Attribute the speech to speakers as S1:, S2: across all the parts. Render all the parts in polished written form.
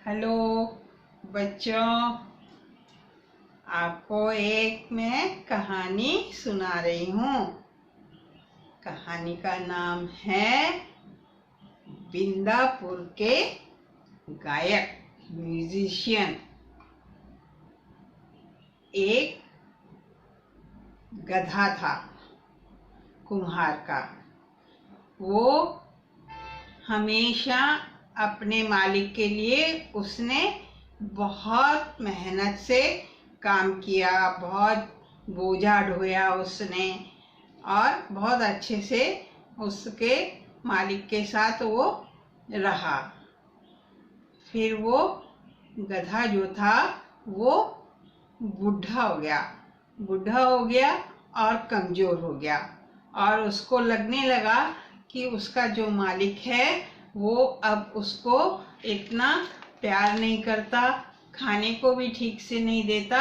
S1: Hello बच्चों, आपको एक मैं कहानी सुना रही हूँ। कहानी का नाम है बिंदापुर के गायक म्यूजिशियन। एक गधा था कुम्हार का। वो हमेशा अपने मालिक के लिए उसने बहुत मेहनत से काम किया, बहुत बोझा ढोया उसने और बहुत अच्छे से उसके मालिक के साथ वो रहा। फिर वो गधा जो था वो बूढ़ा हो गया और कमजोर हो गया और उसको लगने लगा कि उसका जो मालिक है वो अब उसको इतना प्यार नहीं करता, खाने को भी ठीक से नहीं देता।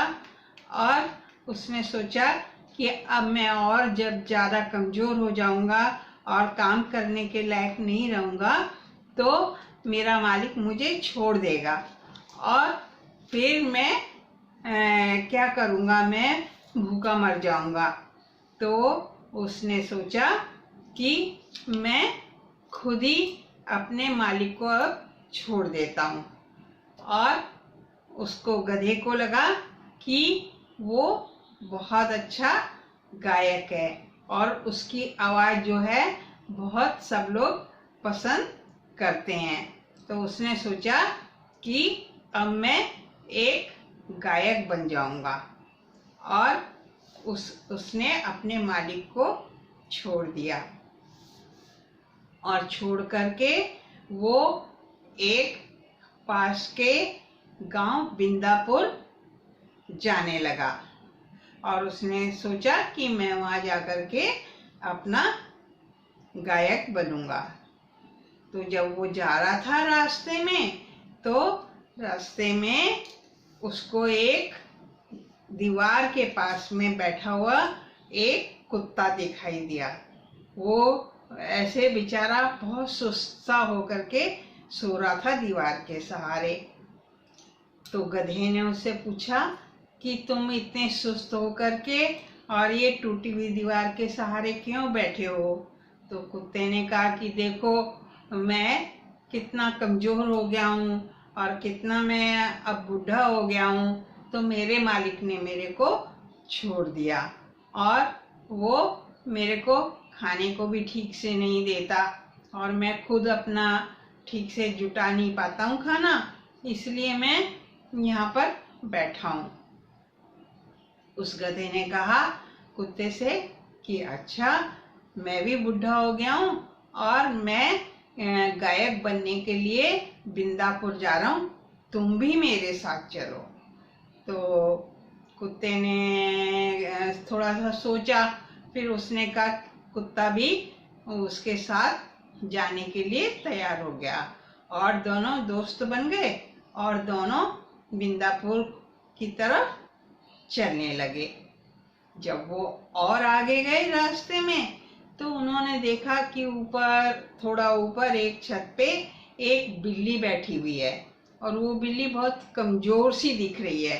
S1: और उसने सोचा कि अब मैं और जब ज़्यादा कमज़ोर हो जाऊंगा और काम करने के लायक नहीं रहूँगा तो मेरा मालिक मुझे छोड़ देगा और फिर मैं क्या करूँगा, मैं भूखा मर जाऊँगा। तो उसने सोचा कि मैं खुद ही अपने मालिक को अब छोड़ देता हूँ। और उसको गधे को लगा कि वो बहुत अच्छा गायक है और उसकी आवाज़ जो है बहुत सब लोग पसंद करते हैं। तो उसने सोचा कि अब मैं एक गायक बन जाऊंगा और उसने अपने मालिक को छोड़ दिया और छोड़ करके वो एक पास के गांव बिंदापुर जाने लगा और उसने सोचा कि मैं वहां जाकर के अपना गायक बनूंगा। तो जब वो जा रहा था रास्ते में तो रास्ते में उसको एक दीवार के पास में बैठा हुआ एक कुत्ता दिखाई दिया। वो ऐसे बेचारा बहुत सुस्त सा होकर के सो रहा था दीवार के सहारे। तो गधे ने उससे पूछा कि तुम इतने सुस्त होकर के और ये टूटी हुई दीवार के सहारे क्यों बैठे हो? तो कुत्ते ने कहा कि देखो, मैं कितना कमजोर हो गया हूँ और कितना मैं अब बूढ़ा हो गया हूँ, तो मेरे मालिक ने मेरे को छोड़ दिया और वो मेरे को खाने को भी ठीक से नहीं देता और मैं खुद अपना ठीक से जुटा नहीं पाता हूँ खाना, इसलिए मैं यहाँ पर बैठा हूँ। उस गधे ने कहा कुत्ते से कि अच्छा, मैं भी बूढ़ा हो गया हूँ और मैं गायक बनने के लिए बिंदापुर जा रहा हूँ, तुम भी मेरे साथ चलो। तो कुत्ते ने थोड़ा सा सोचा, फिर उसने कहा, कुत्ता भी उसके साथ जाने के लिए तैयार हो गया और दोनों दोस्त बन गए और दोनों बिंदापुर की तरफ चलने लगे। जब वो और आगे गए रास्ते में तो उन्होंने देखा कि थोड़ा ऊपर एक छत पे एक बिल्ली बैठी हुई है और वो बिल्ली बहुत कमजोर सी दिख रही है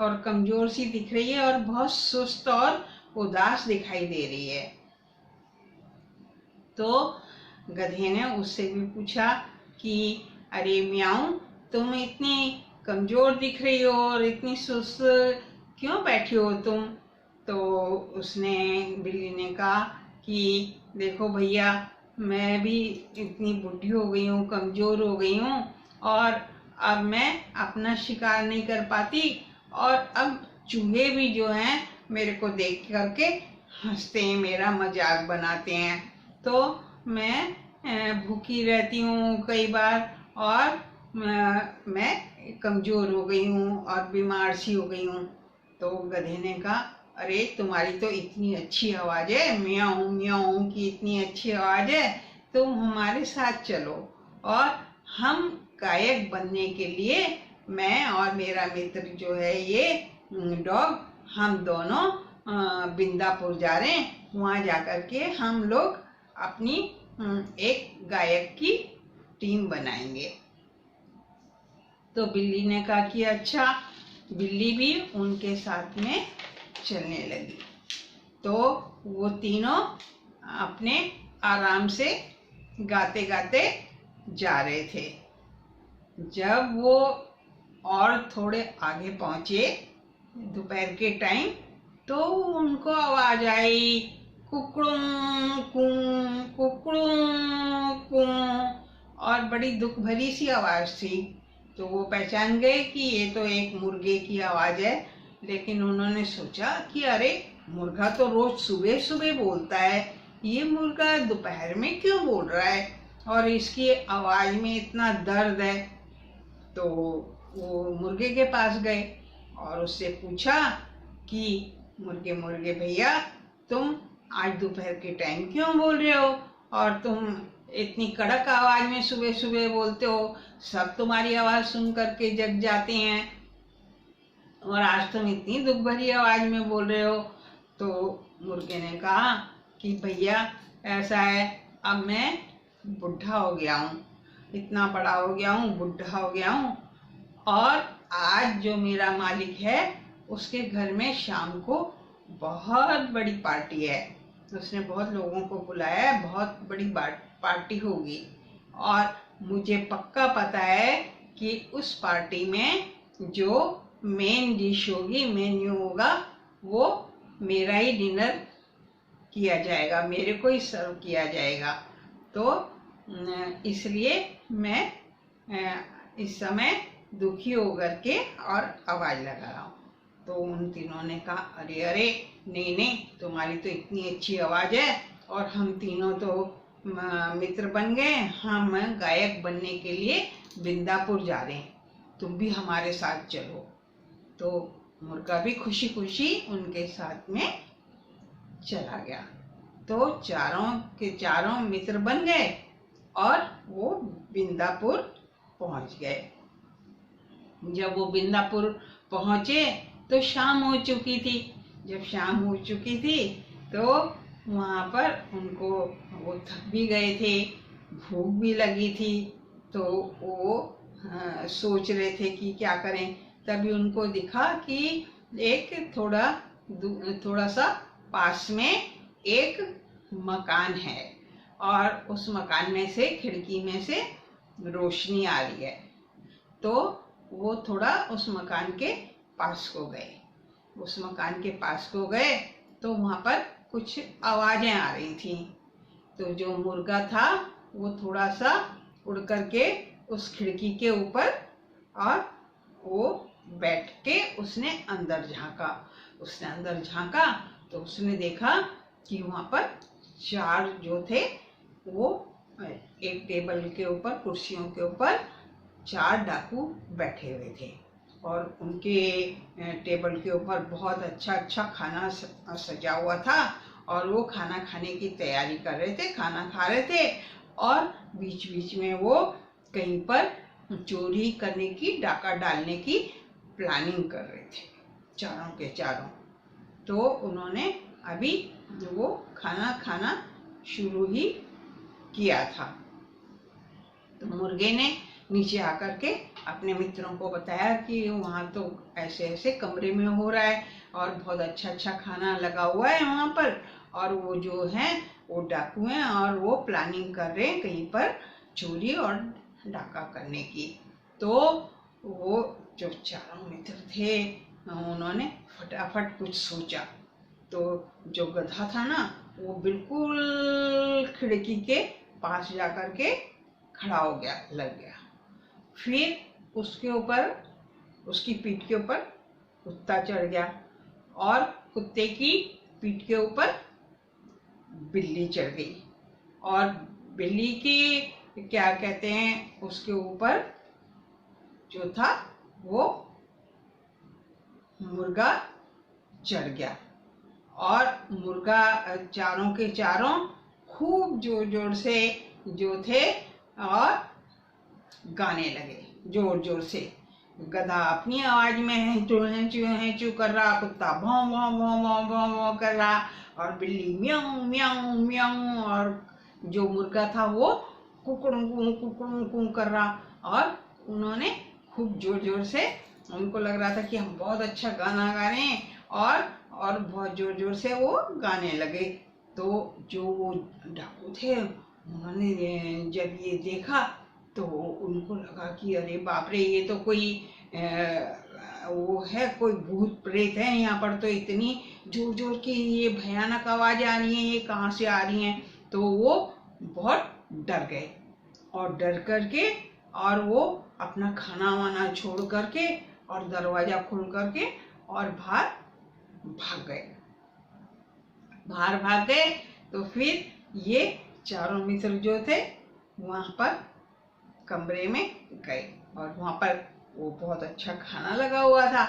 S1: और बहुत सुस्त और उदास दिखाई दे रही है। तो गधे ने उससे भी पूछा कि अरे म्याऊं, तुम इतनी कमजोर दिख रही हो और इतनी सुस्त क्यों बैठी हो तुम? तो उसने बिल्ली ने कहा कि देखो भैया, मैं भी इतनी बूढ़ी हो गई हूँ, कमजोर हो गई हूँ और अब मैं अपना शिकार नहीं कर पाती और अब चूहे भी जो हैं मेरे को देख करके हंसते हैं, मेरा मजाक बनाते हैं। तो मैं भूखी रहती हूँ कई बार और मैं कमजोर हो गई हूँ और बीमार सी हो गई हूँ। तो गधे ने कहा अरे, तुम्हारी तो इतनी अच्छी आवाज़ है, म्याऊं म्याऊं की इतनी अच्छी आवाज़ है, तुम हमारे साथ चलो और हम गायक बनने के लिए मैं और मेरा मित्र जो है ये डॉग, हम दोनों बिंदापुर जा रहे हैं। वहाँ जाकर के हम लोग अपनी एक गायक की टीम बनाएंगे। तो बिल्ली ने कहा कि अच्छा। बिल्ली भी उनके साथ में चलने लगी। तो वो तीनों अपने आराम से गाते गाते जा रहे थे। जब वो और थोड़े आगे पहुंचे दोपहर के टाइम, तो उनको आवाज आई, कुकड़ू कू, कुकड़ू कू, और बड़ी दुख भरी सी आवाज थी। तो वो पहचान गए कि ये तो एक मुर्गे की आवाज है। लेकिन उन्होंने सोचा कि अरे, मुर्गा तो रोज सुबह सुबह बोलता है, ये मुर्गा दोपहर में क्यों बोल रहा है और इसकी आवाज में इतना दर्द है। तो वो मुर्गे के पास गए और उससे पूछा कि मुर्गे मुर्गे भैया, तुम आज दोपहर के टाइम क्यों बोल रहे हो और तुम इतनी कड़क आवाज में सुबह सुबह बोलते हो, सब तुम्हारी आवाज सुन करके जग जाते हैं और आज तुम इतनी दुख भरी आवाज में बोल रहे हो। तो मुर्गे ने कहा कि भैया ऐसा है, अब मैं बुढ़ा हो गया हूँ, इतना बड़ा हो गया हूँ, बुढ़ा हो गया हूँ, और आज जो मेरा मालिक है उसके घर में शाम को बहुत बड़ी पार्टी है। उसने बहुत लोगों को बुलाया है, बहुत बड़ी पार्टी होगी और मुझे पक्का पता है कि उस पार्टी में जो मेन डिश होगी, मेन्यू होगा, वो मेरा ही डिनर किया जाएगा, मेरे को ही सर्व किया जाएगा। तो इसलिए मैं इस समय दुखी होकर के और आवाज लगा रहा हूँ। तो उन तीनों ने कहा, अरे अरे, नहीं नहीं, तुम्हारी तो इतनी अच्छी आवाज है और हम तीनों तो मित्र बन गए, हम गायक बनने के लिए बिंदापुर जा रहे हैं, तुम भी हमारे साथ चलो। तो मुर्गा भी खुशी खुशी उनके साथ में चला गया। तो चारों के चारों मित्र बन गए और वो बिंदापुर पहुंच गए। जब वो बिंदापुर पहुंचे तो शाम हो चुकी थी। जब शाम हो चुकी थी तो वहाँ पर उनको, वो थक भी गए थे, भूख भी लगी थी, तो वो सोच रहे थे कि क्या करें। तभी उनको दिखा कि एक थोड़ा सा पास में एक मकान है और उस मकान में से, खिड़की में से रोशनी आ रही है। तो वो थोड़ा उस मकान के पास को गए। उस मकान के पास को गए तो वहाँ पर कुछ आवाजें आ रही थी। तो जो मुर्गा था वो थोड़ा सा उड़ करके उस खिड़की के ऊपर, और वो बैठ के उसने अंदर झांका। उसने अंदर झांका तो उसने देखा कि वहाँ पर चार जो थे, वो एक टेबल के ऊपर, कुर्सियों के ऊपर चार डाकू बैठे हुए थे और उनके टेबल के ऊपर बहुत अच्छा अच्छा खाना सजा हुआ था और वो खाना खाने की तैयारी कर रहे थे, खाना खा रहे थे। और बीच बीच में वो कहीं पर चोरी करने की, डाका डालने की प्लानिंग कर रहे थे, चारों के चारों। तो उन्होंने अभी वो खाना खाना शुरू ही किया था। तो मुर्गे ने नीचे आकर के अपने मित्रों को बताया कि वहाँ तो ऐसे ऐसे कमरे में हो रहा है और बहुत अच्छा अच्छा खाना लगा हुआ है वहाँ पर, और वो जो है वो डाकू हैं और वो प्लानिंग कर रहे हैं कहीं पर चोरी और डाका करने की। तो वो जो चारों मित्र थे उन्होंने फटाफट कुछ सोचा। तो जो गधा था ना, वो बिल्कुल खिड़की के पास जाकर के खड़ा हो गया, लग गया। फिर उसके ऊपर, उसकी पीठ के ऊपर कुत्ता चढ़ गया और कुत्ते की पीठ के ऊपर बिल्ली चढ़ गई और बिल्ली की क्या कहते हैं, उसके ऊपर जो था वो मुर्गा चढ़ गया और मुर्गा चारों के चारों खूब जोर जोर से जो थे और गाने लगे, जोर जोर से। गधा अपनी आवाज में हैंचू कर रहा, कुत्ता भौं भौं भौं भौं भौं भौं कर रहा और बिल्ली म्याऊं म्याऊं म्याऊं, और जो मुर्गा था वो कुकड़ू कू कर रहा। और उन्होंने खूब जोर जोर से, उनको लग रहा था कि हम बहुत अच्छा गाना गा रहे हैं, और बहुत जोर जोर से वो गाने लगे। तो जो वो डाकू थे, उन्होंने जब ये देखा तो उनको लगा कि अरे बाप रे, ये तो कोई वो है, कोई भूत प्रेत है। यहाँ पर तो इतनी जोर जोर की ये भयानक आवाज आ रही है, ये कहाँ से आ रही हैं। तो वो बहुत डर गए, और डर करके और वो अपना खाना वाना छोड़ करके और दरवाजा खोल करके और बाहर भाग गए। तो फिर ये चारों मित्र जो थे वहां पर कमरे में गए, और वहां पर वो बहुत अच्छा खाना लगा हुआ था।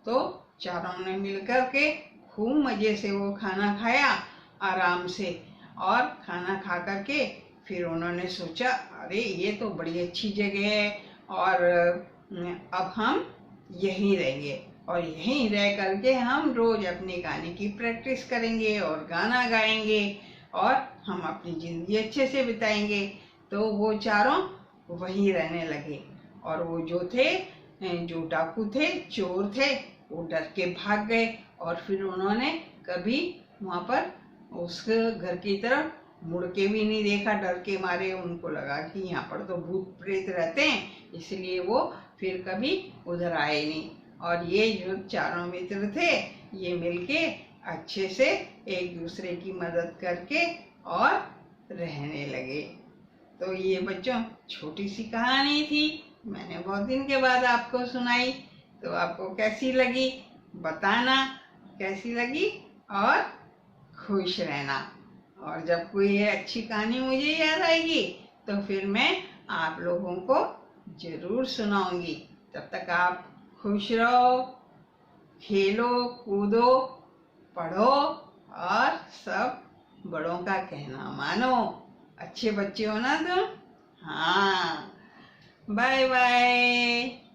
S1: तो चारों ने मिलकर के खूब मजे से वो खाना खाया आराम से, और खाना खा करके फिर उन्होंने सोचा अरे ये तो बड़ी अच्छी जगह है, और अब हम यहीं रहेंगे, और यहीं रह करके हम रोज अपने गाने की प्रैक्टिस करेंगे और गाना गाएंगे, और हम अपनी जिंदगी अच्छे से बिताएंगे। तो वो चारों वहीं रहने लगे, और वो जो डाकू थे, चोर थे, वो डर के भाग गए, और फिर उन्होंने कभी वहां पर उस घर की तरफ मुड़ के भी नहीं देखा। डर के मारे उनको लगा कि यहाँ पर तो भूत प्रेत रहते हैं, इसलिए वो फिर कभी उधर आए नहीं। और ये जो चारों मित्र थे, ये मिलके अच्छे से एक दूसरे की मदद करके और रहने लगे। तो ये बच्चों छोटी सी कहानी थी, मैंने बहुत दिन के बाद आपको सुनाई। तो आपको कैसी लगी बताना, कैसी लगी, और खुश रहना। और जब कोई अच्छी कहानी मुझे याद आएगी तो फिर मैं आप लोगों को जरूर सुनाऊंगी। तब तक आप खुश रहो, खेलो कूदो, पढ़ो, और सब बड़ों का कहना मानो। अच्छे बच्चे हो ना तुम? हाँ, बाय बाय।